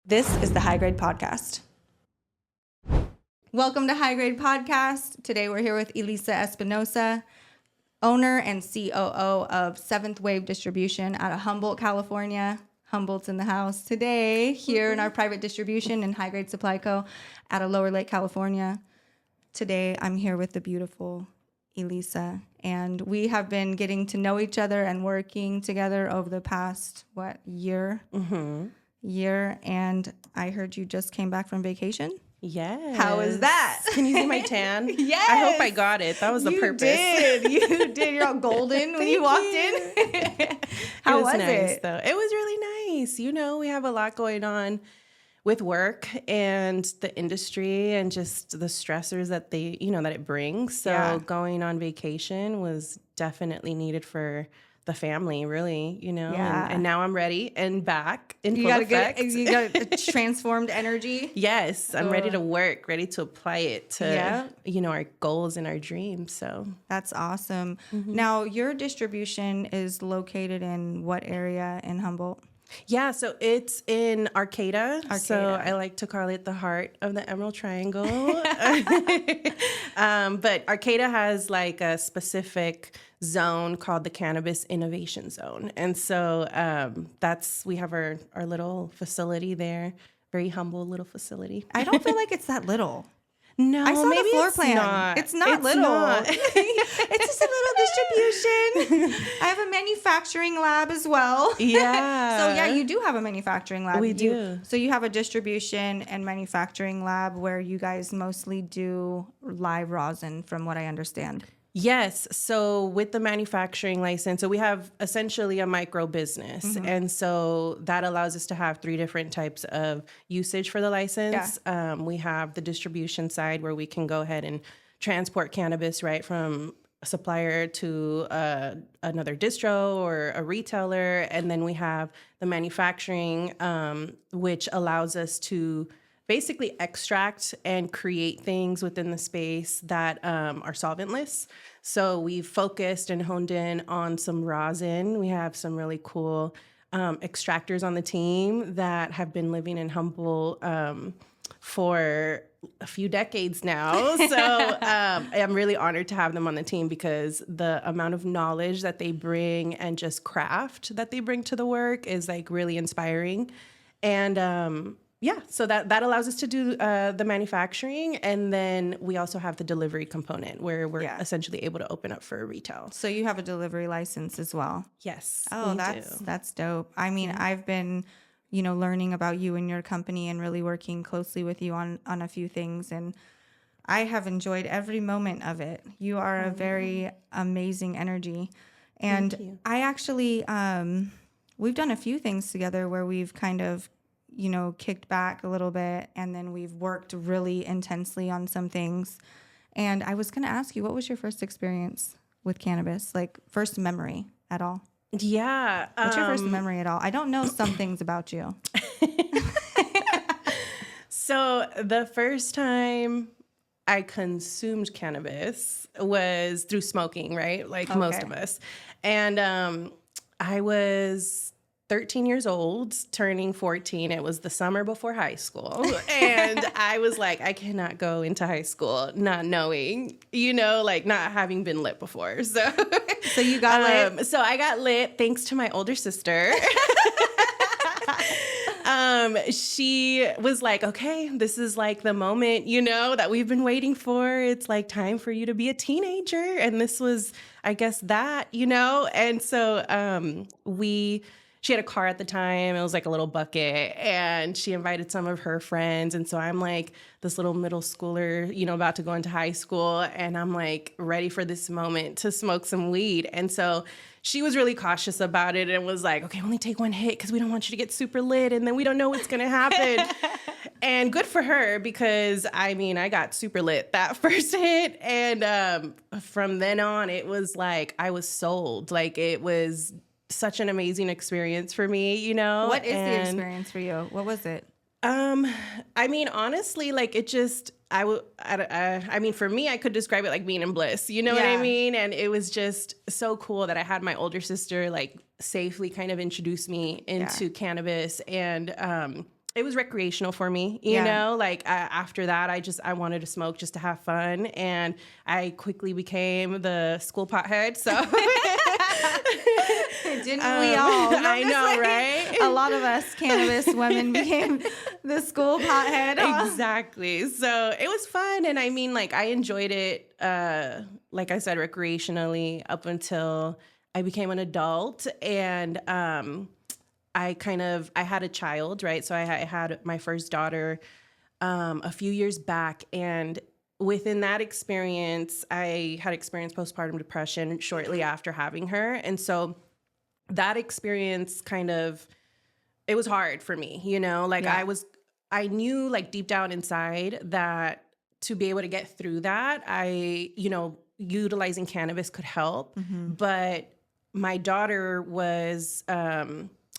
This is the High Grade Podcast. Welcome to High Grade Podcast. Today we're here with Elisa Espinosa, owner and COO of Seventh Wave Distribution out of Humboldt, California. Humboldt's in the house today, here in our private distribution and High Grade Supply Co. out of Lower Lake, California. Today I'm here with the beautiful Elisa, and we have been getting to know each other and working together over the past, year? Year, and I heard you just came back from vacation. Yes. How was that? Can you see my tan? Yes. I hope I got it. That was the purpose. You did. You're all golden when you walked in. How was nice, it? though. It was really nice. You know, we have a lot going on with work and the industry and just the stressors that that it brings. So going on vacation was definitely needed for the family, really, Yeah. and now I'm ready and back in full You effect. you got a transformed energy. Yes, I'm ready to work, ready to apply it to, our goals and our dreams. So That's awesome. Now, your distribution is located in what area in Humboldt? yeah, so it's in Arcata. So I like to call it the heart of the Emerald Triangle. But Arcata has like a specific zone called the Cannabis Innovation Zone. And so we have our little facility there, very humble little facility. I don't feel like it's that little. No, I saw maybe the floor it's plan. Not. It's not little. Not. It's just a little distribution. I have a manufacturing lab as well. Yeah. So yeah, you do have a manufacturing lab. We do. So you have a distribution and manufacturing lab where you guys mostly do live rosin, from what I understand. Yes. So with the manufacturing license, so we have essentially a micro business. And so that allows us to have 3 different types of usage for the license. Yeah. We have the distribution side where we can go ahead and transport cannabis right from a supplier to another distro or a retailer. And then we have the manufacturing, which allows us to basically extract and create things within the space that are solventless. So we've focused and honed in on some rosin. We have some really cool extractors on the team that have been living in Humboldt for a few decades now. So I'm really honored to have them on the team because the amount of knowledge that they bring and just craft that they bring to the work is like really inspiring. And so that allows us to do the manufacturing, and then we also have the delivery component where we're essentially able to open up for retail. So you have a delivery license as well. Yes. Oh, that's dope. I mean, I've been, learning about you and your company and really working closely with you on a few things, and I have enjoyed every moment of it. You are a very amazing energy. And Thank you. I actually, we've done a few things together where we've kind of kicked back a little bit, and then we've worked really intensely on some things. And I was going to ask you, what was your first experience with cannabis? Like, first memory at all? Yeah. What's your first memory at all? I don't know some things about you. So the first time I consumed cannabis was through smoking, right? Like most of us. And I was 13 years old, turning 14. It was the summer before high school. And I was like, I cannot go into high school not knowing, not having been lit before. So you got lit? So I got lit thanks to my older sister. She was like, okay, this is like the moment, that we've been waiting for. It's like time for you to be a teenager. And this was, I guess, that, And so she had a car at the time. It was like a little bucket, and she invited some of her friends. And so I'm like this little middle schooler, about to go into high school, and I'm like ready for this moment to smoke some weed. And so she was really cautious about it and was like, okay, only take one hit because we don't want you to get super lit, and then we don't know what's going to happen. And good for her, because I got super lit that first hit. And from then on, it was like I was sold. Like, it was such an amazing experience for me, What is the experience for you? What was it? Honestly, like, it just, for me, I could describe it like being in bliss, what I mean? And it was just so cool that I had my older sister, like, safely kind of introduce me into cannabis. And it was recreational for me, you know, like after that, I wanted to smoke just to have fun. And I quickly became the school pothead. So didn't we all? No, I know, right? A lot of us cannabis women became the school pothead. Exactly. So it was fun. And I mean, like, I enjoyed it, like I said, recreationally up until I became an adult. And I had a child, right? So I had my first daughter a few years back. And within that experience, I had experienced postpartum depression shortly after having her. And so that experience it was hard for me, you know, like I knew like deep down inside that to be able to get through that, utilizing cannabis could help. But my daughter was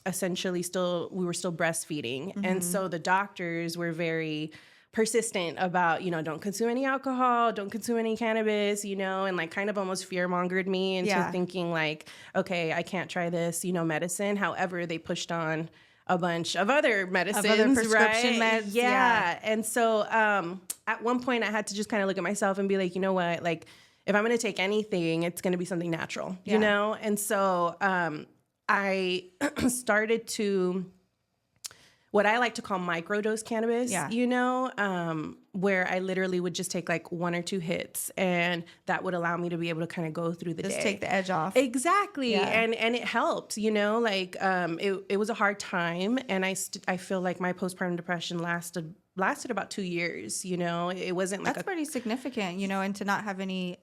essentially we were still breastfeeding. And so the doctors were very persistent about, don't consume any alcohol, don't consume any cannabis, and like kind of almost fear-mongered me into thinking like, okay, I can't try this, medicine. However, they pushed on a bunch of other medicines, other prescription right? meds. Yeah. And so at one point I had to just kind of look at myself and be like, you know what, like if I'm going to take anything, it's going to be something natural, you know? And so I started to what I like to call microdose cannabis, where I literally would just take like 1 or 2 hits, and that would allow me to be able to kind of go through the day. Just take the edge off. Exactly. Yeah. And it helped, like it was a hard time. And I feel like my postpartum depression lasted about 2 years, it wasn't like that's pretty significant, and to not have any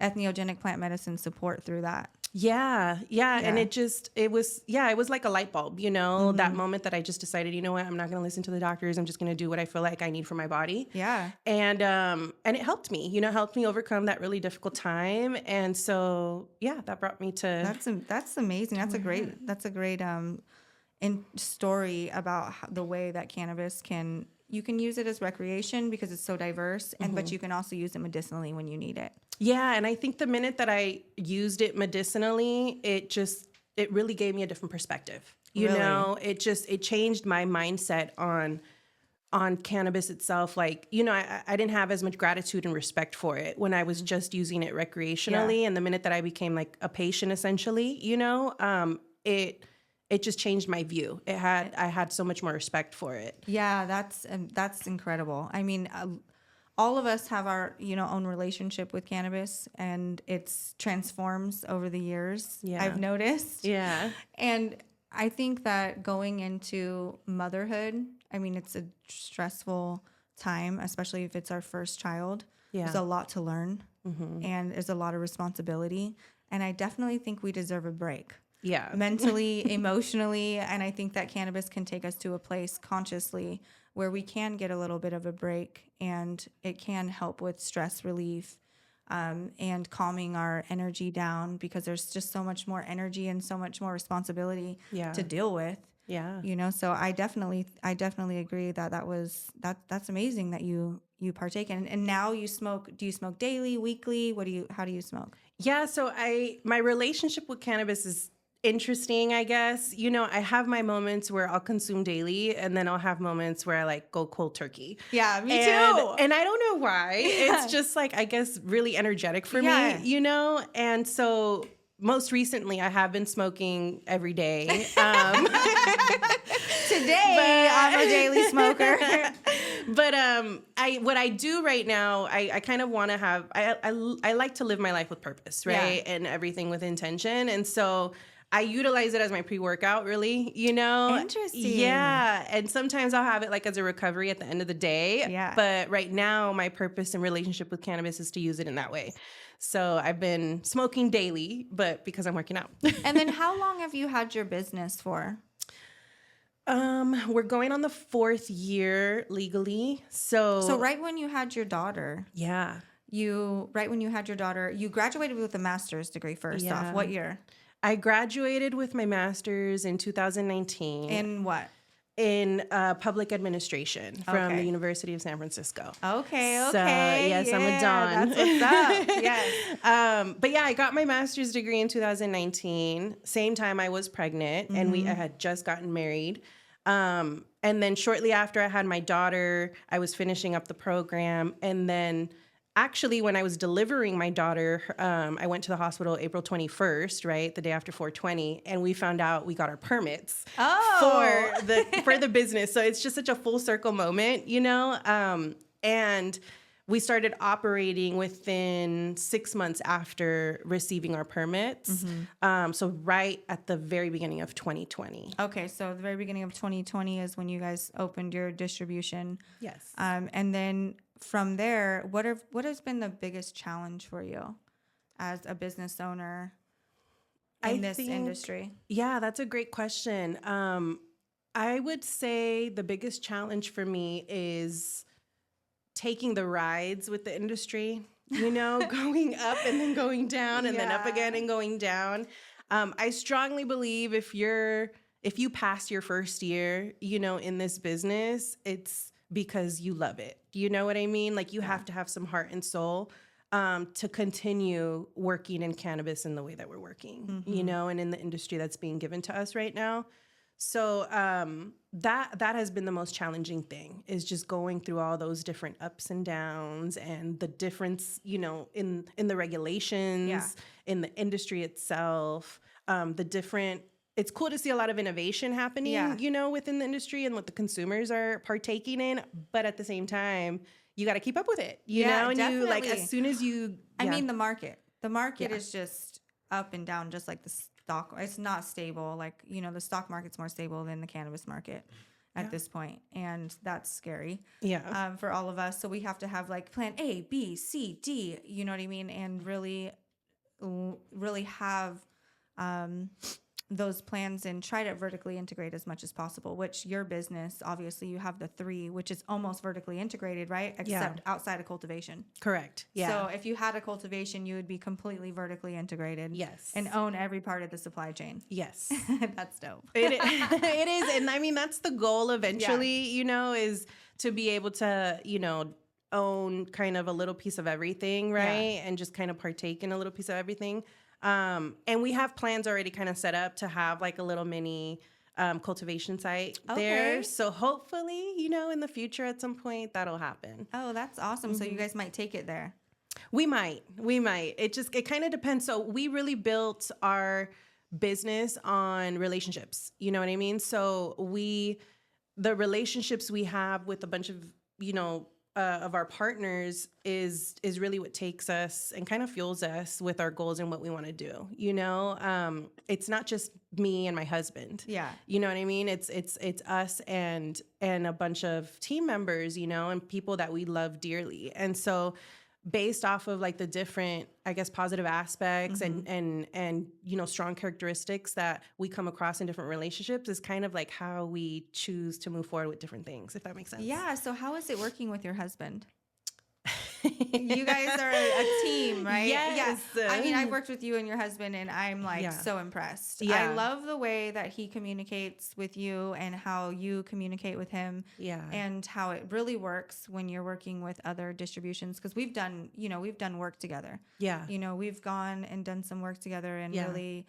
entheogenic plant medicine support through that. Yeah. And it was like a light bulb, that moment that I just decided, you know what, I'm not going to listen to the doctors. I'm just going to do what I feel like I need for my body. Yeah. And it helped me, helped me overcome that really difficult time. And so, that brought me to. That's amazing. That's a great story about the way that cannabis you can use it as recreation because it's so diverse, but you can also use it medicinally when you need it. Yeah, and I think the minute that I used it medicinally, it really gave me a different perspective. You know, it changed my mindset on cannabis itself. Like, I didn't have as much gratitude and respect for it when I was just using it recreationally. And the minute that I became like a patient, essentially, it just changed my view. I had so much more respect for it. Yeah, that's incredible. I mean, all of us have our own relationship with cannabis, and it's transforms over the years. Yeah, I've noticed. Yeah, and I think that going into motherhood, I mean, it's a stressful time, especially if it's our first child. Yeah, there's a lot to learn, and there's a lot of responsibility, and I definitely think we deserve a break. Yeah. Mentally, emotionally. And I think that cannabis can take us to a place consciously where we can get a little bit of a break, and it can help with stress relief and calming our energy down, because there's just so much more energy and so much more responsibility to deal with. Yeah. So I definitely agree that's amazing that you partake in. And now do you smoke daily, weekly? How do you smoke? Yeah. So my relationship with cannabis is interesting, I guess. I have my moments where I'll consume daily, and then I'll have moments where I like go cold turkey. Yeah, me too. And I don't know why. It's just like, I guess, really energetic for me, And so most recently I have been smoking every day. Today I'm a daily smoker. But what I do right now, I kind of want to have, I like to live my life with purpose, right? And everything with intention. And so I utilize it as my pre-workout, really, Interesting. Yeah. And sometimes I'll have it like as a recovery at the end of the day. Yeah. But right now, my purpose and relationship with cannabis is to use it in that way. So I've been smoking daily, but because I'm working out. And then how long have you had your business for? We're going on the 4th year legally. So right when you had your daughter. Yeah. You graduated with a master's degree first off. What year? I graduated with my master's in 2019. In what? In public administration from the University of San Francisco. Okay. So, yes, I'm a Don. That's what's up. Yes. But yeah, I got my master's degree in 2019. Same time I was pregnant, and I had just gotten married. And then shortly after I had my daughter, I was finishing up the program. And then actually, when I was delivering my daughter, I went to the hospital April 21st, right? The day after 420. And we found out we got our permits for the business. So it's just such a full circle moment, you know? And we started operating within 6 months after receiving our permits. So right at the very beginning of 2020. Okay, so the very beginning of 2020 is when you guys opened your distribution. Yes. And then from there, what has been the biggest challenge for you as a business owner in this industry? Yeah, that's a great question. I would say the biggest challenge for me is taking the rides with the industry, you know, going up and then going down and then up again and going down. I strongly believe if you pass your first year, you know, in this business, it's because you love it. You know what I mean? Like you have to have some heart and soul to continue working in cannabis in the way that we're working, you know, and in the industry that's being given to us right now. So that has been the most challenging thing, is just going through all those different ups and downs and the difference, you know, in the regulations, in the industry itself, it's cool to see a lot of innovation happening, you know, within the industry and what the consumers are partaking in. But at the same time, you got to keep up with it, you know, and definitely. you like as soon as you. I mean, the market is just up and down, just like the stock. It's not stable. Like, you know, the stock market's more stable than the cannabis market at this point, and that's scary. For all of us. So we have to have like plan A, B, C, D. You know what I mean? And really have those plans and try to vertically integrate as much as possible, which your business, obviously you have the 3, which is almost vertically integrated, right? Except outside of cultivation. Correct. Yeah. So if you had a cultivation, you would be completely vertically integrated. Yes. And own every part of the supply chain. Yes. That's dope. It is. And I mean, that's the goal eventually, you know, is to be able to, you know, own kind of a little piece of everything, right? And just kind of partake in a little piece of everything. And we have plans already kind of set up to have like a little mini cultivation site there. So hopefully, you know, in the future at some point that'll happen. Oh, that's awesome. So you guys might take it there. We might. It kind of depends. So we really built our business on relationships. You know what I mean? So the relationships we have with a bunch of, you know, of our partners is really what takes us and kind of fuels us with our goals and what we want to do. You know, it's not just me and my husband. Yeah, you know what I mean. It's us and a bunch of team members, you know, and people that we love dearly. And so, based off of like the different, I guess, positive aspects and you know, strong characteristics that we come across in different relationships is kind of like how we choose to move forward with different things, if that makes sense. Yeah. So how is it working with your husband? You guys are a team, right? Yes. Yeah. I mean, I've worked with you and your husband, and I'm like so impressed. Yeah. I love the way that he communicates with you and how you communicate with him. Yeah. And how it really works when you're working with other distributions, because we've done work together. Yeah. You know, we've gone and done some work together, and really,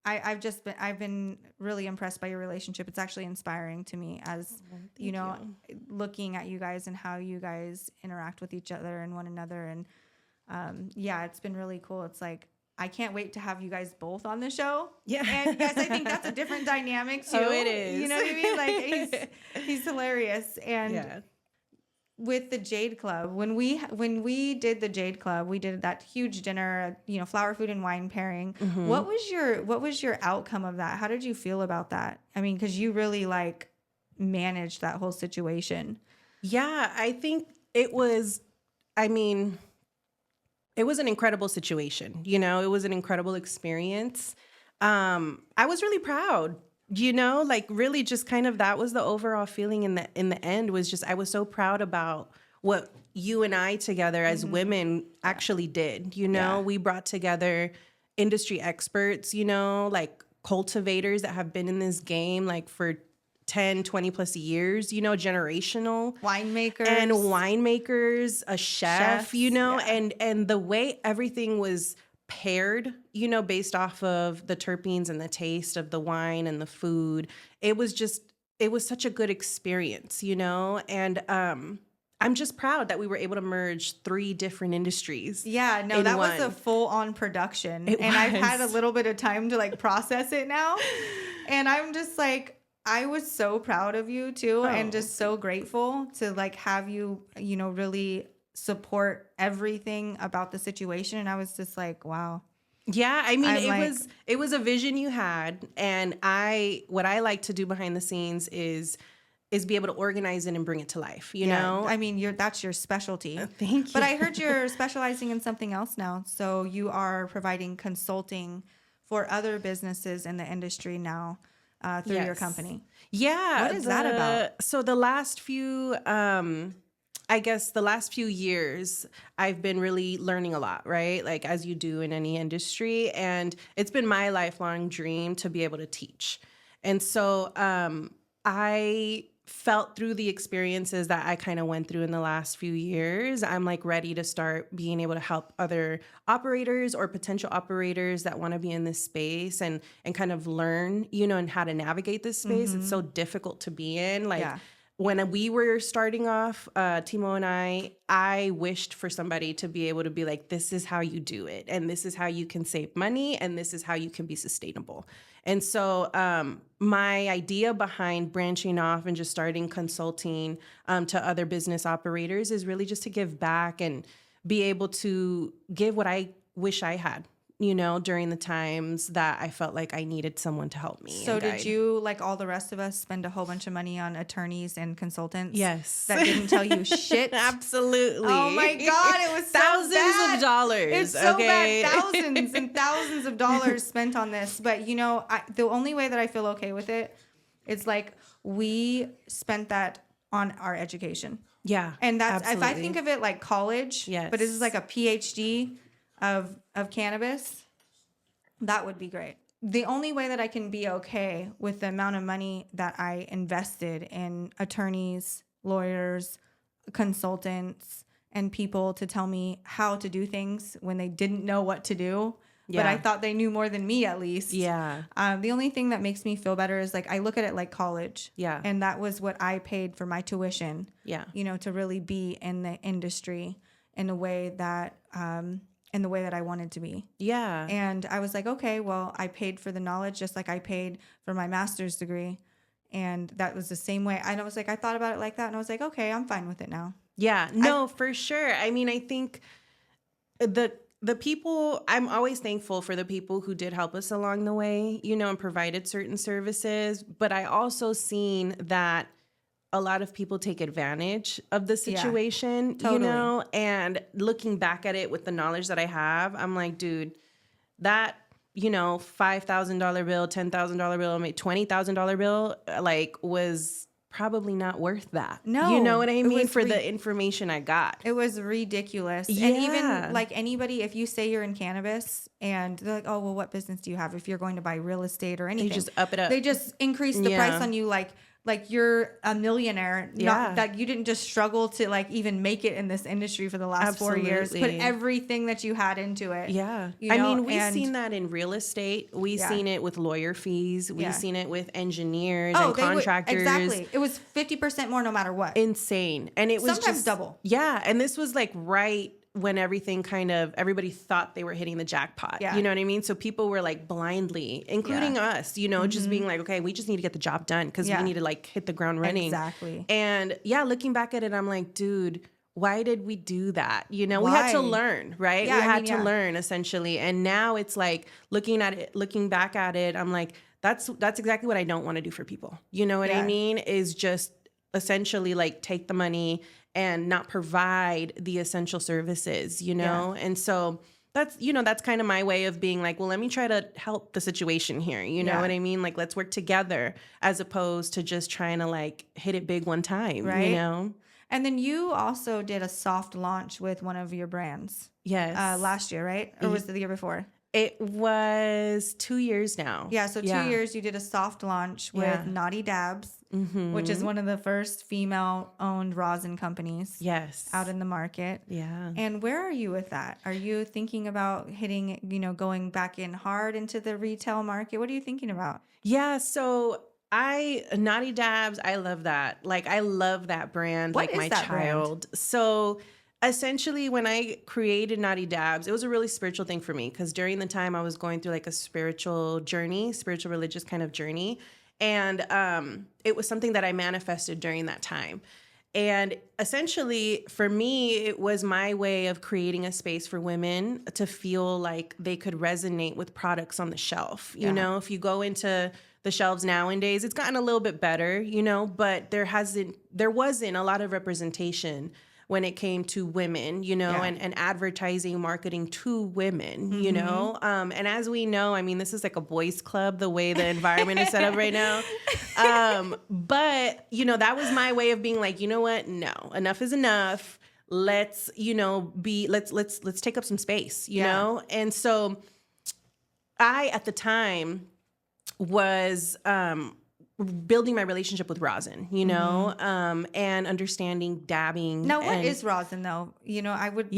I've been really impressed by your relationship. It's actually inspiring to me as, you know, looking at you guys and how you guys interact with each other and one another. And it's been really cool. It's like, I can't wait to have you guys both on the show. Yeah. And yes, I think that's a different dynamic too. Oh, it is. You know what I mean? Like he's hilarious. And with the Jade Club, when we did the Jade Club, we did that huge dinner, you know, flower, food, and wine pairing. What was your outcome of that? How did you feel about that? I mean, because you really like managed that whole situation. Yeah, I think it was. I mean, it was an incredible situation. You know, it was an incredible experience. I was really proud. You know, like really just kind of that was the overall feeling in the end, was just I was so proud about what you and I together as women actually did. You know, we brought together industry experts, you know, like cultivators that have been in this game like for 10, 20 plus years, you know, generational winemakers, a chef, you know, and the way everything was paired, you know, based off of the terpenes and the taste of the wine and the food. It was such a good experience, you know? And I'm just proud that we were able to merge 3 different industries. Yeah, no, that was a full-on production. And I've had a little bit of time to like process it now. And I'm just like, I was so proud of you too, and just so grateful to like have you, you know, really support everything about the situation. And I was just like, wow. Yeah, I mean, it was a vision you had, and what I like to do behind the scenes is be able to organize it and bring it to life, you know? I mean, that's your specialty. Thank you. But I heard you're specializing in something else now. So you are providing consulting for other businesses in the industry now through your company. Yeah. What is that about? So the last few, I guess the last few years, I've been really learning a lot, right? Like as you do in any industry. And it's been my lifelong dream to be able to teach. And so I felt through the experiences that I kind of went through in the last few years, I'm like ready to start being able to help other operators or potential operators that want to be in this space and kind of learn, you know, and how to navigate this space. It's so difficult to be in. Like when we were starting off, Timo and I wished for somebody to be able to be like, this is how you do it. And this is how you can save money. And this is how you can be sustainable. And so my idea behind branching off and just starting consulting to other business operators is really just to give back and be able to give what I wish I had, you know, during the times that I felt like I needed someone to help me. So did you, like all the rest of us, spend a whole bunch of money on attorneys and consultants? Yes. That didn't tell you shit? Absolutely. Oh my God, it was so thousands of dollars. It's so bad. Thousands and thousands of dollars spent on this. But, you know, the only way that I feel okay with it is like we spent that on our education. Yeah. And that's, absolutely. if I think of it like college, but this is like a PhD of cannabis, that would be great. The only way that I can be okay with the amount of money that I invested in attorneys, lawyers, consultants, and people to tell me how to do things when they didn't know what to do. But I thought they knew more than me, at least. Yeah. The only thing that makes me feel better is like I look at it like college. Yeah. And that was what I paid for my tuition. Yeah. You know, to really be in the industry in a way that in the way that I wanted to be. Yeah. And I was like, okay, well, I paid for the knowledge just like I paid for my master's degree. And that was the same way. And I was like, I thought about it like that. And I was like, okay, I'm fine with it now. Yeah. No, for sure. I mean, I think the people, I'm always thankful for the people who did help us along the way, you know, and provided certain services. But I also seen that a lot of people take advantage of the situation, you know, and looking back at it with the knowledge that I have, I'm like, dude, that, you know, $5,000 bill, $10,000 bill, maybe $20,000 bill, like was probably not worth that. No. You know what I mean? For the information I got. It was ridiculous. Yeah. And even like anybody, if you say you're in cannabis and they're like, oh, well, what business do you have? If you're going to buy real estate or anything. They just up it up. They just increase the price on you like you're a millionaire, not that you didn't just struggle to like even make it in this industry for the last 4 years, put everything that you had into it. Yeah. You know? I mean, we've seen that in real estate. We've seen it with lawyer fees. We've seen it with engineers and contractors. Exactly. It was 50% more no matter what. Insane. And it was sometimes just double. Yeah. And this was like right when everything everybody thought they were hitting the jackpot. Yeah. You know what I mean? So people were like blindly, including us, you know, just being like, okay, we just need to get the job done because we need to like hit the ground running. Exactly. And yeah, looking back at it, I'm like, dude, why did we do that? You know, we had to learn, right? Yeah, we had to learn essentially. And now it's like looking back at it, I'm like, that's exactly what I don't want to do for people. You know what I mean? Is just essentially like take the money and not provide the essential services, you know? And so that's kind of my way of being like, well, let me try to help the situation here. You know what I mean? Like, let's work together as opposed to just trying to like hit it big one time, you know? And then you also did a soft launch with one of your brands. Yes. Last year, right? Or was it the year before? It was 2 years now. Yeah, so 2 years you did a soft launch with Naughty Dabs, which is one of the first female-owned rosin companies. Yes. Out in the market. Yeah. And where are you with that? Are you thinking about hitting, going back in hard into the retail market? What are you thinking about? Yeah, so Naughty Dabs, I love that. Like, I love that brand, What like is my that child. So essentially, when I created Naughty Dabs, it was a really spiritual thing for me because during the time I was going through like a spiritual religious kind of journey. And it was something that I manifested during that time. And essentially, for me, it was my way of creating a space for women to feel like they could resonate with products on the shelf. You know, if you go into the shelves nowadays, it's gotten a little bit better, but there wasn't a lot of representation when it came to women, and advertising, marketing to women, and as we know, I mean, this is like a boys club, the way the environment is set up right now. But, that was my way of being like, you know what? No, enough is enough. Let's, let's take up some space, you know? And so I, at the time, was building my relationship with rosin, and understanding dabbing. Now, what is rosin, though? I would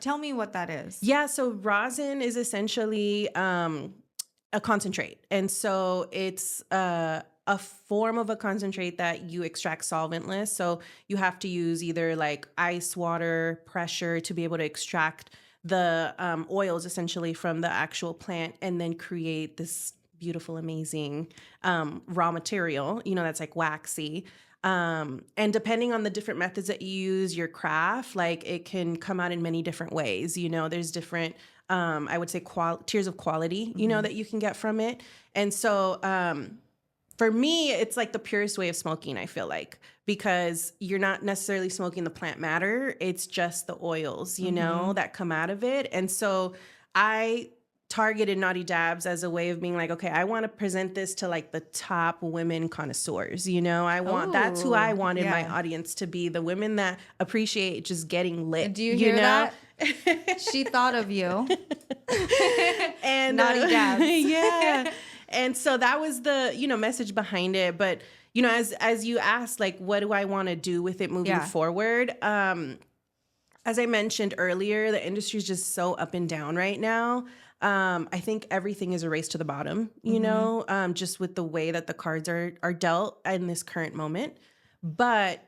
tell me what that is. Yeah, so rosin is essentially a concentrate. And so it's a form of a concentrate that you extract solventless. So you have to use either like ice, water, pressure to be able to extract the oils essentially from the actual plant and then create this beautiful, amazing raw material, that's like waxy. And depending on the different methods that you use, your craft, like it can come out in many different ways. There's different, I would say, tiers of quality, that you can get from it. And so for me, it's like the purest way of smoking, I feel like, because you're not necessarily smoking the plant matter. It's just the oils, that come out of it. And so I targeted Naughty Dabs as a way of being like, okay, I want to present this to like the top women connoisseurs. That's who I wanted my audience to be, the women that appreciate just getting lit. Do you hear that? She thought of you. And Naughty Dabs. Yeah. And so that was the, message behind it. But, as you asked, like, what do I want to do with it moving forward? As I mentioned earlier, the industry is just so up and down right now. I think everything is a race to the bottom, just with the way that the cards are dealt in this current moment. But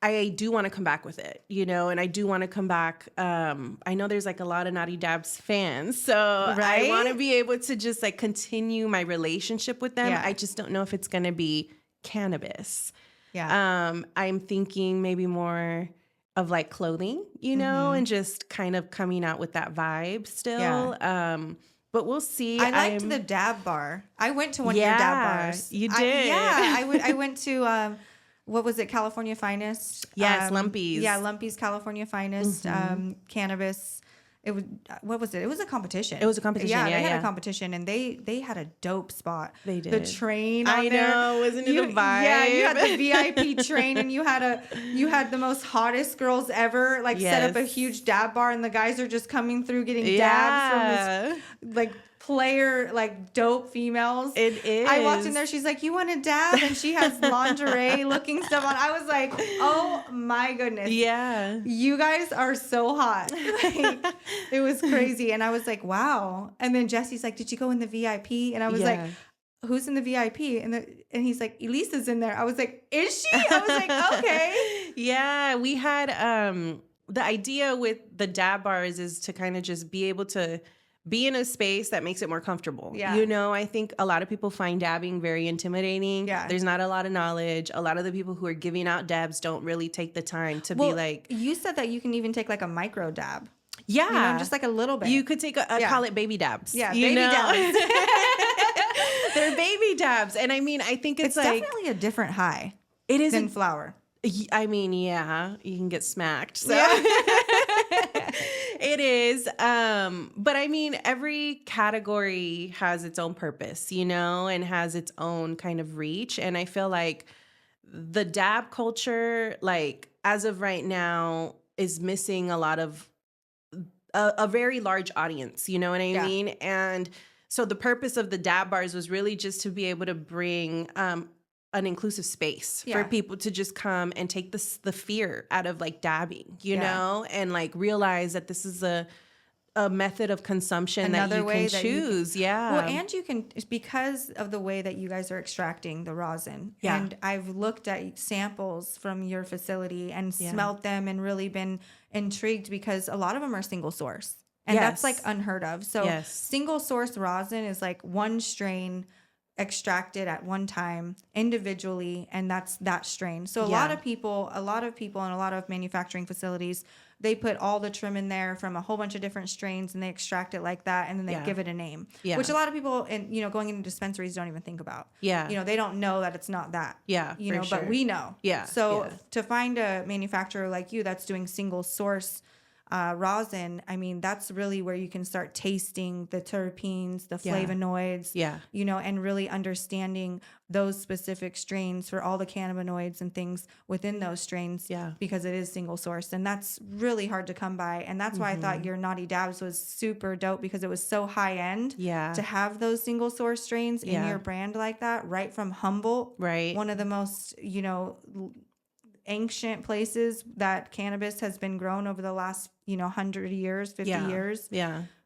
I do want to come back with it, and I do want to come back. I know there's like a lot of Naughty Dabs fans, so I want to be able to just like continue my relationship with them. I just don't know if it's going to be cannabis. I'm thinking maybe more of like clothing, and just kind of coming out with that vibe still. But we'll see. I liked the dab bar. I went to one of your dab bars. You did? I went to, what was it? California Finest? Yes, Lumpy's. Yeah, Lumpy's California Finest, cannabis. It was, what was it? It was a competition. It was a competition. Yeah, they had a competition, and they had a dope spot. They did. The train on there. I know, wasn't it a vibe? Yeah, you had the VIP train, and you had the most hottest girls ever, like set up a huge dab bar, and the guys are just coming through getting dabs from this, like, player, like, dope females. It is. I walked in there, she's like, you want a dab? And she has lingerie looking stuff on. I was like, oh my goodness. Yeah. You guys are so hot. Like, it was crazy. And I was like, wow. And then Jesse's like, did you go in the VIP? And I was like, who's in the VIP? And he's like, Elisa's in there. I was like, is she? I was like, okay. Yeah, we had the idea with the dab bars is to kind of just be able to be in a space that makes it more comfortable. Yeah. I think a lot of people find dabbing very intimidating. Yeah. There's not a lot of knowledge. A lot of the people who are giving out dabs don't really take the time to be like. You said that you can even take like a micro dab. Yeah. Just like a little bit. You could take call it baby dabs. Yeah, baby dabs. They're baby dabs. And I mean, I think it's like. definitely a different high. It is than flower. I mean, yeah, you can get smacked. So. It is. But I mean, every category has its own purpose, and has its own kind of reach. And I feel like the dab culture, like as of right now, is missing a lot of a very large audience, you know what I Yeah. mean? And so the purpose of the dab bars was really just to be able to bring an inclusive space for people to just come and take the fear out of like dabbing, you know, and like realize that this is a method of consumption that you can choose. Well, and you can, because of the way that you guys are extracting the rosin. Yeah. And I've looked at samples from your facility and smelt them and really been intrigued because a lot of them are single source. And that's like unheard of. So single source rosin is like one strain extracted at one time individually, and that's that strain. So a lot of people and a lot of manufacturing facilities, they put all the trim in there from a whole bunch of different strains and they extract it like that, and then they give it a name, which a lot of people, and you know, going into dispensaries don't even think about. You know, they don't know that it's not that. You know, but we know. So to find a manufacturer like you that's doing single source rosin, I mean, that's really where you can start tasting the terpenes, the flavonoids, you know, and really understanding those specific strains for all the cannabinoids and things within those strains, because it is single source. And that's really hard to come by. And that's why I thought your Naughty Dabs was super dope, because it was so high end to have those single source strains in your brand like that, right from Humboldt, one of the most, you know, ancient places that cannabis has been grown over the last, you know, 100 years, 50 years.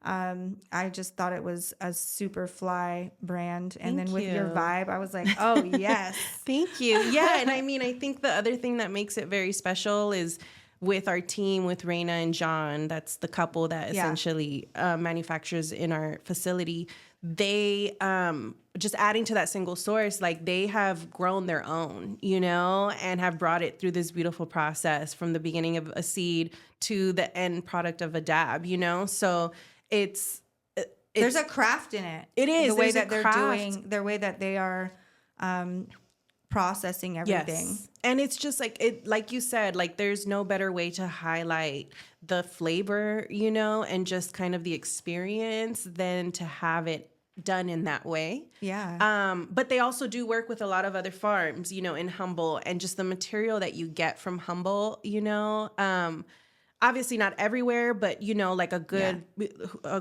I just thought it was a super fly brand. And then with your vibe, I was like, oh, yes. Thank you. Yeah. And I mean, I think the other thing that makes it very special is with our team, with Raina and John, that's the couple that essentially manufactures in our facility. They just adding to that single source, like they have grown their own, you know, and have brought it through this beautiful process from the beginning of a seed to the end product of a dab, you know. So it's there's a craft in it. It is the way that they're doing, the way that they are processing everything. Yes. And it's just like it, like you said, like there's no better way to highlight the flavor, you know, and just kind of the experience than to have it done in that way. But they also do work with a lot of other farms, you know, in Humboldt, and just the material that you get from Humboldt, you know, obviously not everywhere, but you know, like a good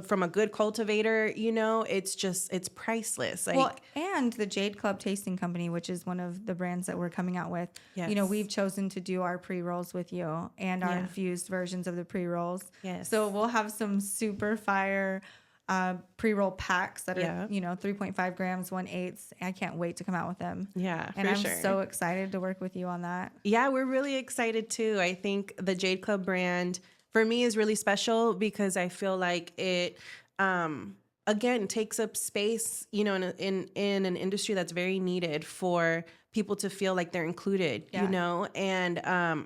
from a good cultivator, you know, it's priceless. Like, well, and the Jade Club Tasting Company, which is one of the brands that we're coming out with, you know, we've chosen to do our pre-rolls with you and our infused versions of the pre-rolls. So we'll have some super fire pre-roll packs that are, you know, 3.5 grams, 1/8. I can't wait to come out with them. And I'm so excited to work with you on that. Yeah, we're really excited too. I think the Jade Club brand for me is really special because I feel like it, again, takes up space, you know, in an industry that's very needed for people to feel like they're included, you know, and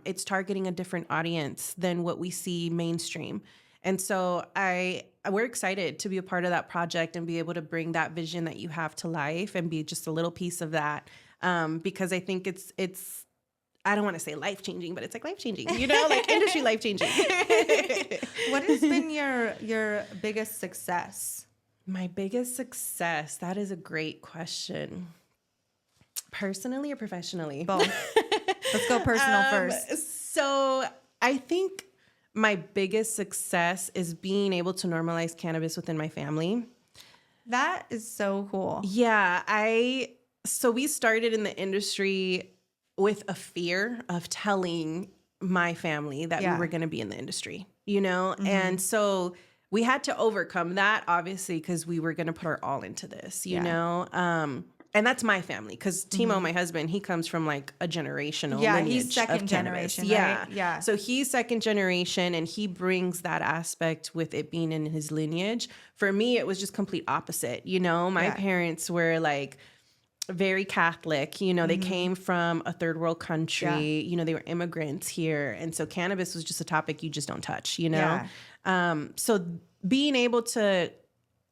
it's targeting a different audience than what we see mainstream. And so we're excited to be a part of that project and be able to bring that vision that you have to life and be just a little piece of that. Because I think it's I don't want to say life-changing, but it's like life-changing, you know, like industry life-changing. What has been your biggest success? My biggest success? That is a great question. Personally or professionally? Both. Let's go personal first. So I think my biggest success is being able to normalize cannabis within my family. That is so cool. Yeah, so we started in the industry with a fear of telling my family that we were going to be in the industry, you know? And so we had to overcome that, obviously, because we were going to put our all into this, you know? And that's my family, because Timo, my husband, he comes from like a generational lineage he's second of generation, cannabis. right? Yeah. So he's second generation, and he brings that aspect with it being in his lineage. For me, it was just complete opposite. You know, my parents were like very Catholic. You know, they came from a third world country. You know, they were immigrants here, and so cannabis was just a topic you just don't touch. You know, so being able to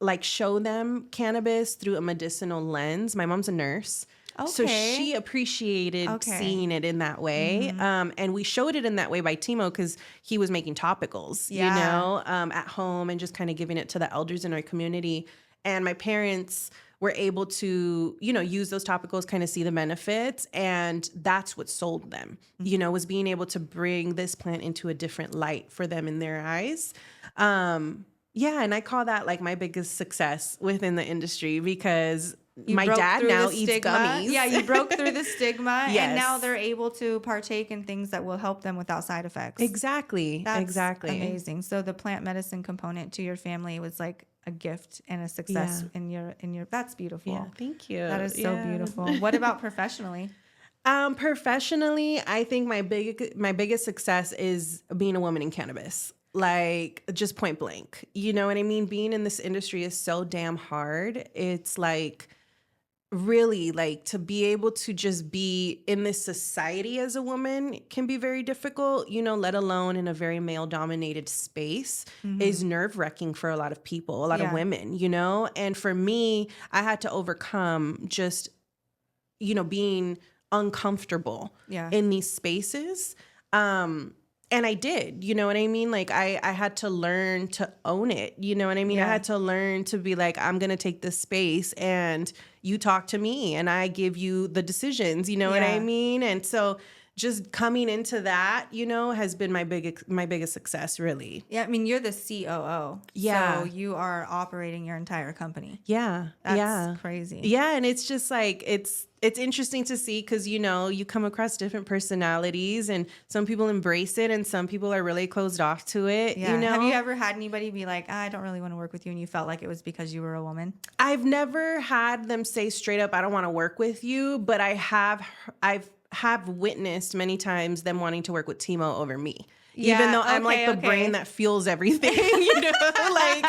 like show them cannabis through a medicinal lens. My mom's a nurse. So she appreciated seeing it in that way. And we showed it in that way by Timo because he was making topicals, you know, at home and just kind of giving it to the elders in our community. And my parents were able to, use those topicals, kind of see the benefits. And that's what sold them, was being able to bring this plant into a different light for them in their eyes. Yeah, and I call that like my biggest success within the industry, because my dad now eats gummies. Yeah, you broke through the stigma, Yes. and now they're able to partake in things that will help them without side effects. Exactly. That's amazing. So the plant medicine component to your family was like a gift and a success in your. That's beautiful. Yeah, thank you. That is so beautiful. What about professionally? Professionally, I think my biggest success is being a woman in cannabis. Like, just point blank. You know what I mean? Being in this industry is so damn hard. It's like, really, like, to be able to just be in this society as a woman can be very difficult, let alone in a very male dominated space, is nerve-wracking for a lot of people, a lot of women, And for me, I had to overcome just, being uncomfortable in these spaces. And I did, you know what I mean? Like, I had to learn to own it. You know what I mean? I had to learn to be like, I'm going to take this space and you talk to me and I give you the decisions, you know what I mean? And so just coming into that, has been my biggest success, really. Yeah, I mean, you're the COO. Yeah. So you are operating your entire company. Yeah. That's crazy. Yeah, and it's just like, it's interesting to see, because, you come across different personalities, and some people embrace it and some people are really closed off to it, Yeah. Have you ever had anybody be like, I don't really want to work with you, and you felt like it was because you were a woman? I've never had them say straight up, I don't want to work with you, but I've witnessed many times them wanting to work with Timo over me. Yeah, even though I'm like the brain that fuels everything, like,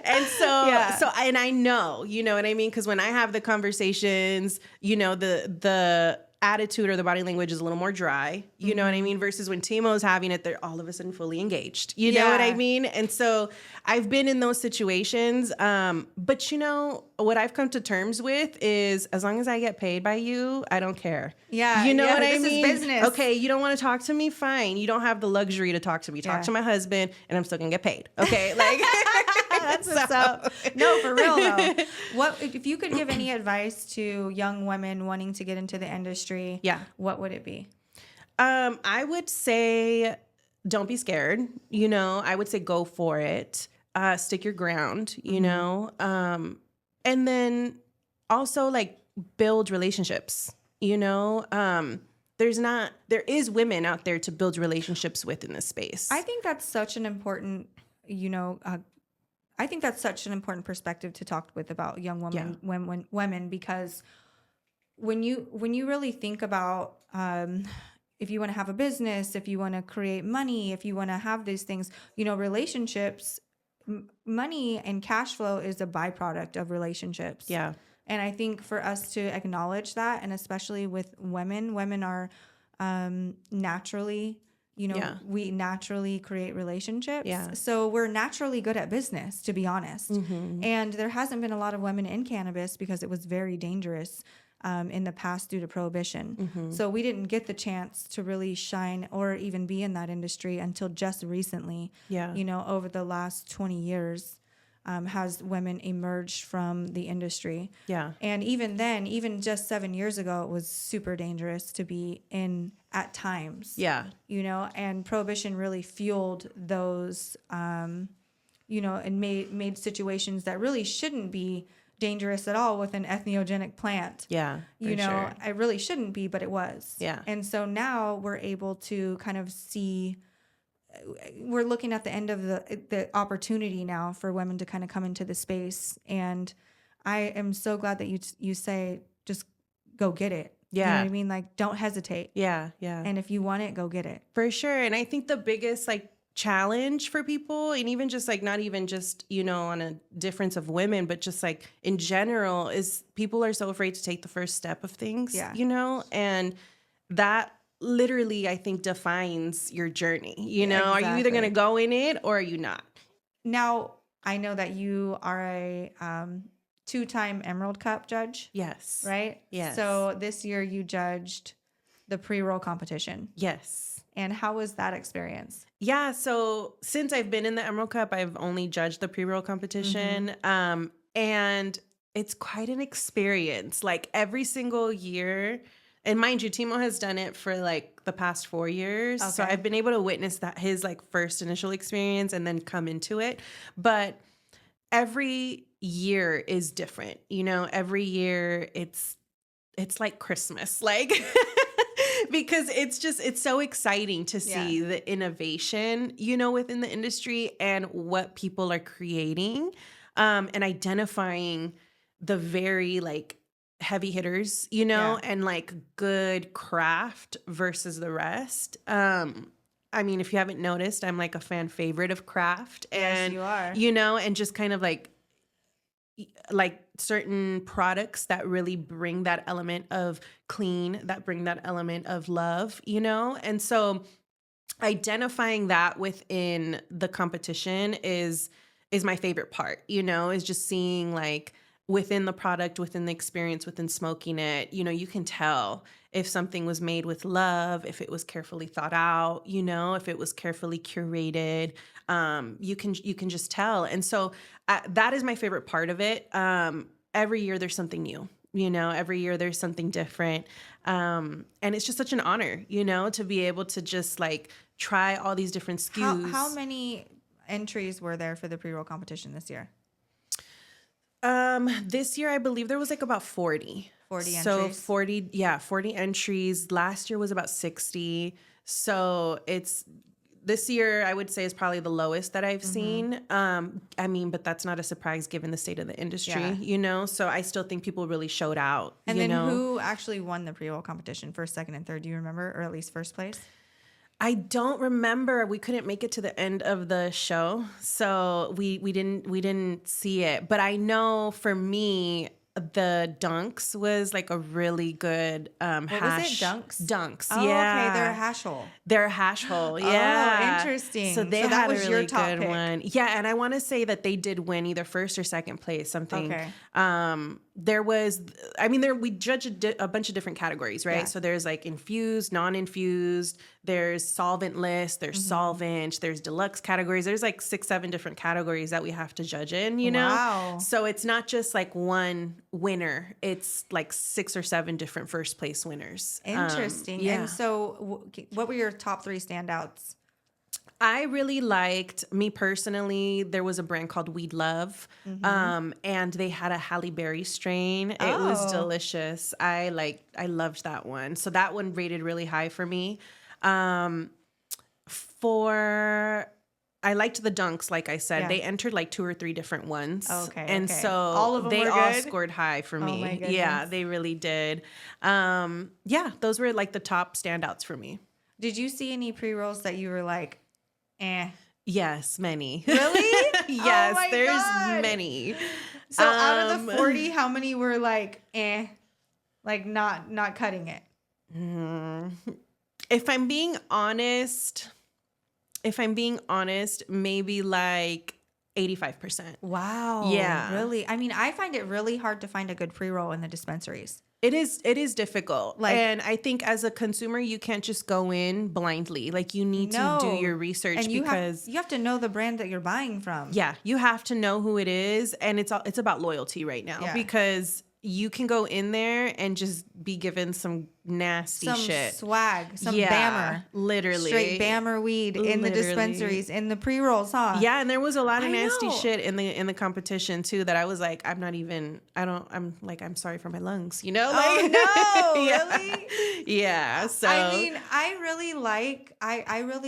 and so and I know, you know what I mean? Because when I have the conversations, the attitude or the body language is a little more dry, you know what I mean? Versus when Timo's having it, they're all of a sudden fully engaged, you know what I mean? And so I've been in those situations. But what I've come to terms with is, as long as I get paid by you, I don't care. Yeah. You know what I this mean? Is business. Okay, you don't want to talk to me? Fine. You don't have the luxury to talk to me. Talk to my husband and I'm still gonna get paid. Okay. Like, that's what's up. No, for real though. What if you could give any advice to young women wanting to get into the industry? Yeah. What would it be? I would say, don't be scared. I would say go for it. Stick your ground, and then also like build relationships, there is women out there to build relationships with in this space. I think that's such an important, I think that's such an important perspective to talk with about young women, because when you really think about, if you want to have a business, if you want to create money, if you want to have these things, relationships, money and cash flow is a byproduct of relationships. Yeah. And I think for us to acknowledge that, and especially with women are naturally, we naturally create relationships. Yeah. So we're naturally good at business, to be honest. And there hasn't been a lot of women in cannabis because it was very dangerous in the past due to prohibition. So we didn't get the chance to really shine or even be in that industry until just recently. Yeah. Over the last 20 years. Has women emerged from the industry. Yeah. And even then, even just 7 years ago, it was super dangerous to be in at times. Yeah. And prohibition really fueled those, and made situations that really shouldn't be dangerous at all with an ethnogenic plant. Yeah. Sure. It really shouldn't be, but it was. Yeah. And so now we're able to kind of see, we're looking at the end of the opportunity now for women to kind of come into the space. And I am so glad that you say, just go get it. Yeah. You know what I mean? Like, don't hesitate. Yeah. Yeah. And if you want it, go get it. For sure. And I think the biggest challenge for people, and even just not even just, on a difference of women, but just in general, is people are so afraid to take the first step of things, and that literally, I think, defines your journey. Exactly. Are you either going to go in it or are you not? Now, I know that you are a 2-time Emerald Cup judge. Yes. Right? Yes. So this year you judged the pre-roll competition. Yes. And how was that experience? Yeah. So since I've been in the Emerald Cup, I've only judged the pre-roll competition. And it's quite an experience. Like every single year, and mind you, Timo has done it for like the past 4 years. So Okay. I've been able to witness that his like first initial experience and then come into it. But every year is different. You know, every year it's like Christmas. Like because it's so exciting to see the innovation, you know, within the industry and what people are creating, and identifying the very like heavy hitters, you know, and like good craft versus the rest. I mean, if you haven't noticed, I'm like a fan favorite of craft, and Yes, you are. you know, and just kind of like certain products that really bring that element of clean, that bring that element of love, you know? And so identifying that within the competition is my favorite part, you know, is just seeing like within the product, within the experience, within smoking it, you know, you can tell if something was made with love, if it was carefully thought out, you know, if it was carefully curated. You can just tell. And so that is my favorite part of it. Every year there's something new, you know, every year there's something different. And it's just such an honor, you know, to be able to just like try all these different SKUs. How many entries were there for the pre-roll competition this year? This year I believe there was like about 40. 40 so entries? 40 entries. Last year was about 60. So this year I would say is probably the lowest that I've seen. I mean, but that's not a surprise given the state of the industry, you know? So I still think people really showed out. And you then know? who actually won the pre-roll competition, first, second, and third? Do you remember, or at least first place? I don't remember. We couldn't make it to the end of the show, so we didn't see it. But I know for me, the Dunks was like a really good What hash. was it? Dunks? Dunks, Oh, yeah. okay. They're a hash hole. They're a hash hole, yeah. Oh, interesting. So they So that had was a your really top good pick. one. Yeah, and I want to say that they did win either first or second place, something. Okay. There was, we judge a bunch of different categories, right? Yeah. So there's like infused, non-infused, there's solventless, there's solvent, there's deluxe categories. There's like 6-7 different categories that we have to judge in, you know? Wow. So it's not just like one winner. It's like 6 or 7 different first place winners. Interesting. Yeah. And so what were your top 3 standouts? I really liked, me personally, there was a brand called Weed Love, and they had a Halle Berry strain. It was delicious. I loved that one. So that one rated really high for me. I liked the Dunks, like I said. Yeah. They entered like 2 or 3 different ones. Okay, And okay. so All of them they were all good? scored high for me. my Yeah, goodness. they really did. Yeah, those were like the top standouts for me. Did you see any pre-rolls that you were like, eh? Yes, many. Really? Yes, Oh my there's God. many. So out of the 40, how many were like, eh? Like not cutting it? If I'm being honest, maybe like 85%. Wow. Yeah. Really? I mean, I find it really hard to find a good pre-roll in the dispensaries. It is difficult. Like- and I think as a consumer, you can't just go in blindly. Like you need to do your research, and because you have to know the brand that you're buying from. yeah, you have to know who it is. And it's about loyalty right now, Yeah. because you can go in there and just be given some nasty Some shit. swag, some Yeah, Bammer. literally. Straight Bammer weed in the Literally. dispensaries, in the pre-rolls, huh? Yeah, and there was a lot of I nasty know. shit in the competition too that I was like, I'm sorry for my lungs, you know? Oh, Like, no, yeah. really? Yeah. So I mean, I really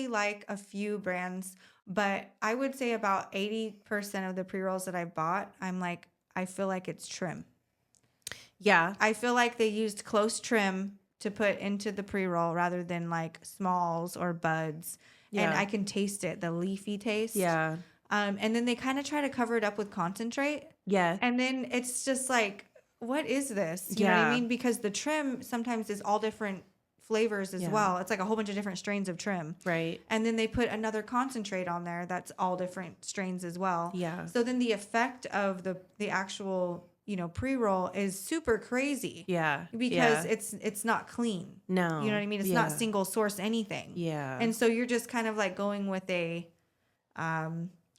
like a few brands, but I would say about 80% of the pre-rolls that I bought, I feel like it's trim. yeah. I feel like they used close trim to put into the pre-roll rather than like smalls or buds. Yeah. And I can taste it, the leafy taste. Yeah. And then they kind of try to cover it up with concentrate. Yeah. And then it's just like, what is this? You know what I Yeah. mean? Because the trim sometimes is all different flavors as Yeah. well. It's like a whole bunch of different strains of trim. Right. And then they put another concentrate on there that's all different strains as well. Yeah. So then the effect of the actual, pre-roll is super crazy. Yeah. Because yeah. it's not clean. No. You know what I mean? It's not single source anything. Yeah. And so you're just kind of like going with a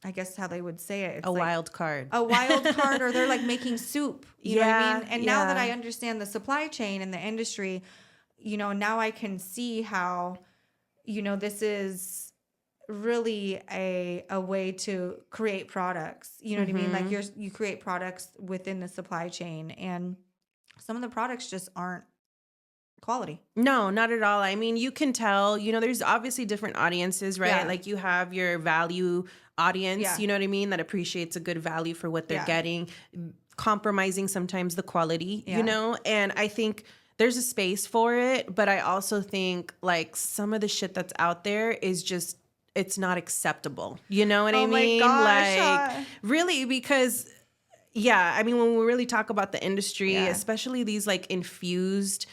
I guess how they would say it. It's a like wild card. a wild card, or they're like making soup. You know what I mean? And now that I yeah. understand the supply chain and the industry, now I can see how, this is really a way to create products. You know what I mean? Like you create products within the supply chain, and some of the products just aren't quality. No, not at all. I mean, you can tell, there's obviously different audiences, right? Yeah. Like you have your value audience, Yeah. you know what I mean, that appreciates a good value for what they're Yeah. getting, compromising sometimes the quality, Yeah. and I think there's a space for it, but I also think like some of the shit that's out there is just, it's not acceptable. You know what I Oh my mean? gosh, Like really, because yeah, I mean, when we really talk about the industry, Yeah. especially these like infused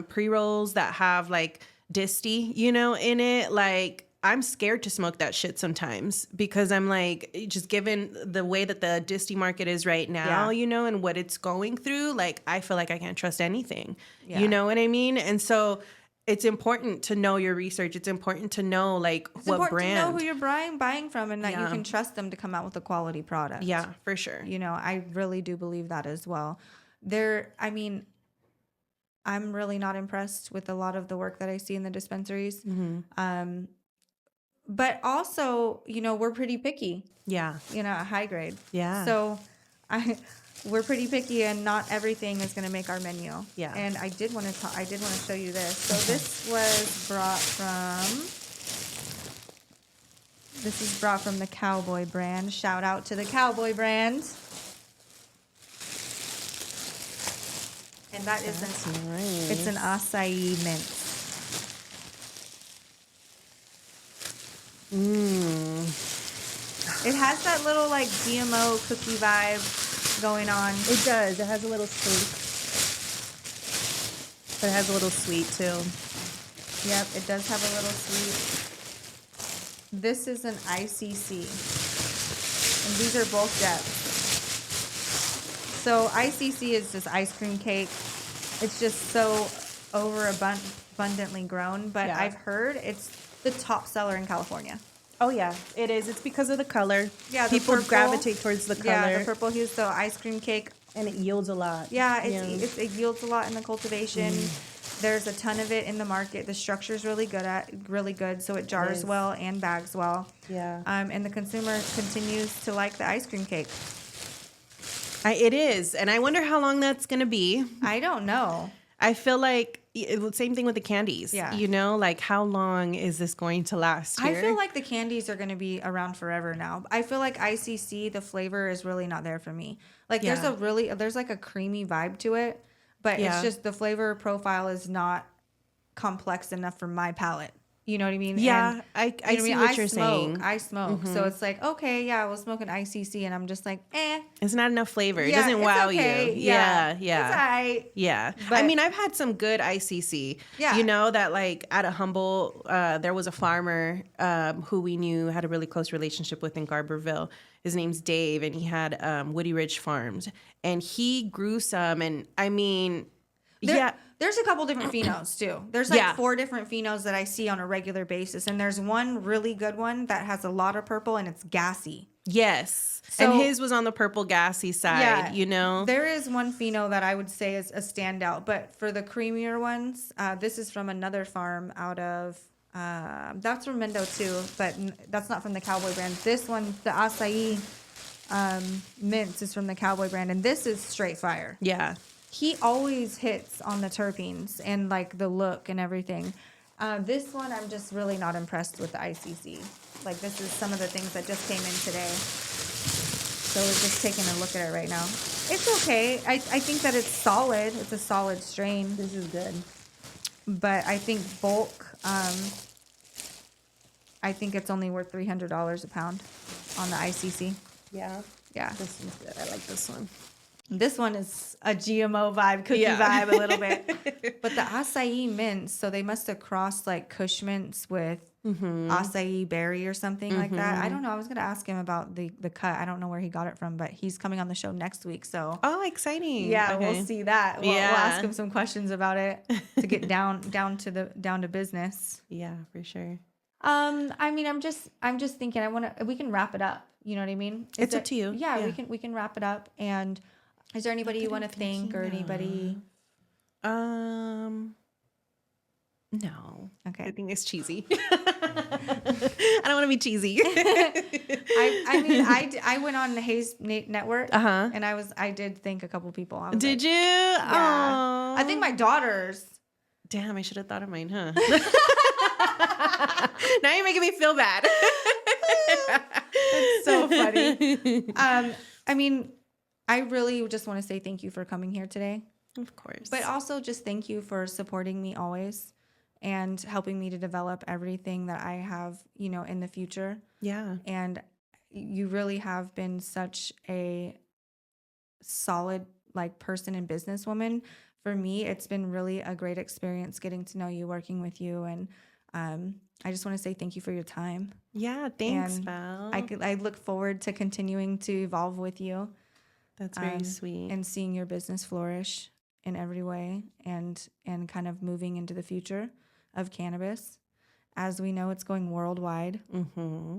pre-rolls that have like disty, in it, like I'm scared to smoke that shit sometimes because I'm like, just given the way that the disty market is right now, Yeah. and what it's going through, like I feel like I can't trust anything. Yeah. You know what I mean? And so it's important to know your research. It's important to know like It's what important brand. to know who you're buying from, and that you Yeah. can trust them to come out with a quality product. Yeah, for sure. I really do believe that as well. I'm really not impressed with a lot of the work that I see in the dispensaries. But also, we're pretty picky, Yeah. at high grade. Yeah. So we're pretty picky, and not everything is going to make our menu. Yeah. And I did want to show you this. So this is brought from the Cowboy brand. Shout out to the Cowboy brand. And that is it's an acai mint. It has that little like GMO cookie vibe going on. It does. It has a little sweet. But it has a little sweet too. Yep, it does have a little sweet. This is an ICC. And these are both depths. So ICC is just ice cream cake. It's just so abundantly grown, but I've heard it's the top seller in California. Oh yeah, it is. It's because of the color. Yeah, the people purple, gravitate towards the color. Yeah, the purple hues, so ice cream cake, and it yields a lot. Yeah, it yields a lot in the cultivation. There's a ton of it in the market. The structure's really good, so it jars well and bags well. Yeah. And the consumer continues to like the ice cream cake. It is, and I wonder how long that's gonna be. I don't know. I feel like same thing with the candies. Yeah. Like how long is this going to last here? I feel like the candies are going to be around forever now. I feel like ICC, the flavor is really not there for me. Like there's like a creamy vibe to it, but it's just the flavor profile is not complex enough for my palate. You know what I mean? Yeah, and, I see what you're saying. I smoke. So it's like, okay, yeah, we'll smoke an ICC. And I'm just like, It's not enough flavor. It Yeah, doesn't it's wow okay. you. Yeah. Yeah. It's all right. Yeah. But- I mean, I've had some good ICC. Yeah. That like at a Humboldt, there was a farmer who we knew, had a really close relationship with in Garberville. His name's Dave, and he had Woody Ridge Farms. And he grew some, and I mean... There's a couple different phenos too. There's like 4 different phenos that I see on a regular basis. And there's one really good one that has a lot of purple and it's gassy. Yes. So, and his was on the purple gassy side, There is one pheno that I would say is a standout. But for the creamier ones, this is from another farm out of... that's from Mendo too, but that's not from the Cowboy brand. This one, the acai mints, is from the Cowboy brand. And this is straight fire. Yeah. He always hits on the terpenes and like the look and everything. This one, I'm just really not impressed with the ICC. Like this is some of the things that just came in today. So we're just taking a look at it right now. It's okay. I think that it's solid. It's a solid strain. This is good. But I think bulk, I think it's only worth $300 a pound on the ICC. Yeah. Yeah. This one's good. I like this one. This one is a GMO vibe, cookie vibe a little bit. But the acai mints, so they must have crossed like Kush mints with acai berry or something like that. I don't know. I was going to ask him about the cut. I don't know where he got it from, but he's coming on the show next week. So exciting. Yeah, okay. we'll see that. We'll ask him some questions about it to get down to business. Yeah, for sure. I mean, I'm just thinking we can wrap it up. You know what I mean? It's up to you. Yeah, we can wrap it up. And is there anybody you want to thank or anybody? No. Okay. I think it's cheesy. I don't want to be cheesy. I went on the Hayes Network and I did thank a couple people. Did you? Yeah. Aww. I think my daughters. Damn, I should have thought of mine, huh? Now you're making me feel bad. It's so funny. I mean, I really just want to say thank you for coming here today. Of course. But also just thank you for supporting me always and helping me to develop everything that I have, you know, in the future. Yeah. And you really have been such a solid like person and businesswoman. For me, it's been really a great experience getting to know you, working with you. And I just want to say thank you for your time. Yeah, thanks, and Val. I look forward to continuing to evolve with you. That's very sweet. And seeing your business flourish in every way and kind of moving into the future of cannabis. As we know, it's going worldwide,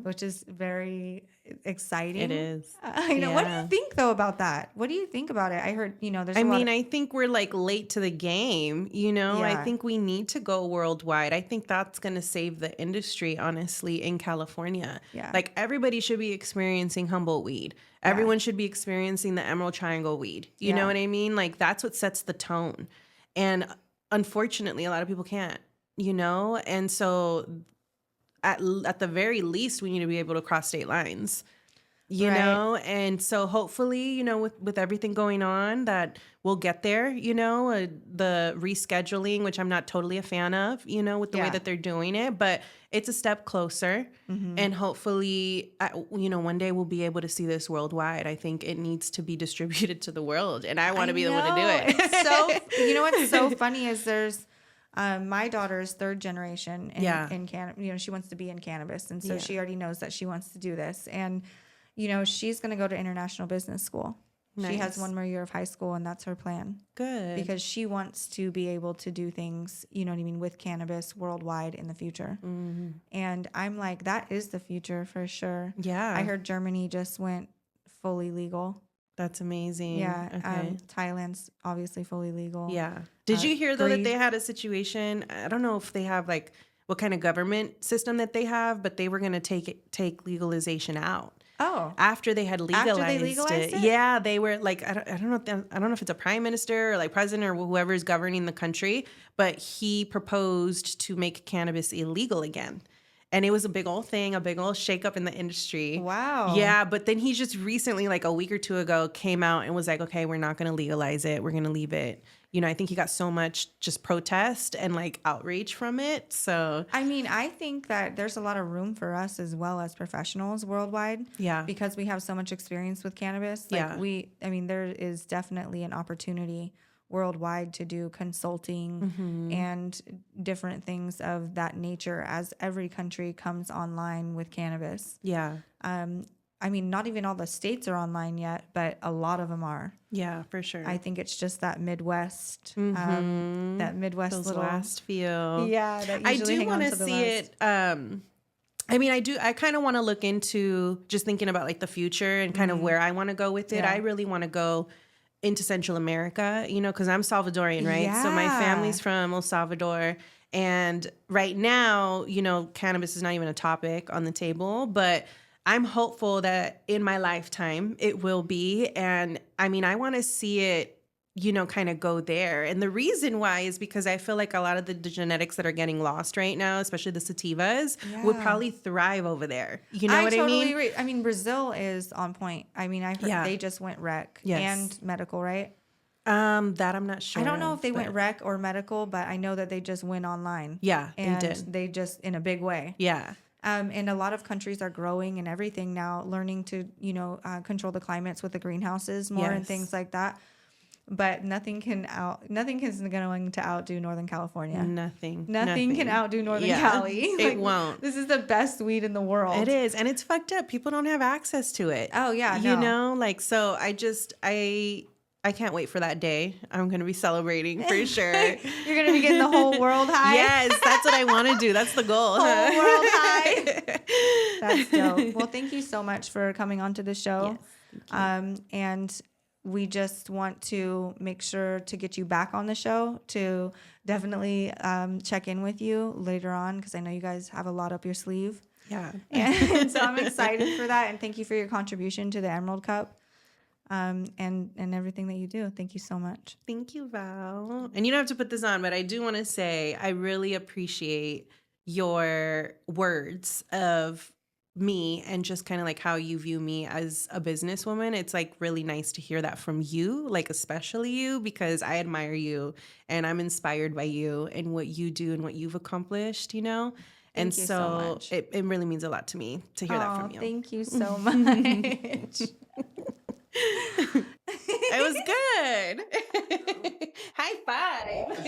which is very exciting. It is. I know. What do you think, though, about that? What do you think about it? I heard, you know, there's I think we're like late to the game, you know? Yeah. I think we need to go worldwide. I think that's going to save the industry, honestly, in California. Yeah. Like everybody should be experiencing Humboldt weed. Everyone should be experiencing the Emerald Triangle weed. You know what I mean? Like that's what sets the tone. And unfortunately, a lot of people can't. You know, and so at the very least, we need to be able to cross state lines, you know, and so hopefully, you know, with everything going on that we'll get there, you know, the rescheduling, which I'm not totally a fan of, you know, with the way that they're doing it, but it's a step closer and hopefully, you know, one day we'll be able to see this worldwide. I think it needs to be distributed to the world and I want to be able to do it. It's so, you know, what's so funny is there's, my daughter's third generation in cannabis. You know, she wants to be in cannabis, and so she already knows that she wants to do this. And you know, she's going to go to international business school. Nice. She has one more year of high school, and that's her plan. Good, because she wants to be able to do things, you know what I mean, with cannabis worldwide in the future. And I'm like, that is the future for sure. Yeah, I heard Germany just went fully legal. That's amazing. Yeah. Okay. Take obviously fully legal. Yeah. Did you hear though that they had a situation? I don't know if they have like what kind of government system that they have, but they were going to take legalization out. Oh. After they had legalized, it? Yeah, they were like I don't know if it's a prime minister or like president or whoever is governing the country, but he proposed to make cannabis illegal again. And it was a big old thing, a big old shakeup in the industry. Wow. Yeah, but then he just recently, like a week or two ago, came out and was like, okay, we're not going to legalize it. We're going to leave it. You know, I think he got so much just protest and like outrage from it. So, I mean, I think that there's a lot of room for us as well as professionals worldwide. Yeah. Because we have so much experience with cannabis. Like there is definitely an opportunity worldwide to do consulting and different things of that nature as every country comes online with cannabis. Yeah. I mean, not even all the states are online yet, but a lot of them are. Yeah, for sure. I think it's just that Midwest, that Midwest those little last few. Yeah, that I usually do want to see it. I mean, I kind of want to look into just thinking about like the future and kind of where I want to go with it. Yeah. I really want to go into Central America, you know, because I'm Salvadorian, right? So my family's from El Salvador. And right now, you know, cannabis is not even a topic on the table, but I'm hopeful that in my lifetime it will be. And I mean, I want to see it, you know, kind of go there. And the reason why is because I feel like a lot of the genetics that are getting lost right now, especially the sativas, would probably thrive over there. You know what I mean? I totally agree. I mean, Brazil is on point. I mean, I heard they just went rec and medical, right? That I'm not sure. I don't know if they went rec or medical, but I know that they just went online. Yeah, and they did. They just in a big way. Yeah. And a lot of countries are growing and everything now, learning to, you know, control the climates with the greenhouses more and things like that. But nothing is going to outdo Northern California. Nothing can outdo Northern Cali. Like, it won't. This is the best weed in the world. It is. And it's fucked up. People don't have access to it. Oh, yeah. You know, like, so I I can't wait for that day. I'm going to be celebrating for sure. You're going to be getting the whole world high. Yes, that's what I want to do. That's the goal. Whole world high. That's dope. Well, thank you so much for coming onto the show. Yes, and we just want to make sure to get you back on the show to definitely check in with you later on, because I know you guys have a lot up your sleeve. Yeah. And so I'm excited for that. And thank you for your contribution to the Emerald Cup. And everything that you do. Thank you so much. Thank you, Val. And you don't have to put this on, but I do want to say I really appreciate your words of me and just kind of like how you view me as a businesswoman. It's like really nice to hear that from you, like especially you, because I admire you and I'm inspired by you and what you do and what you've accomplished, you know? And Thank you so much. it really means a lot to me to hear that from you. Thank you so much. It was good. High five.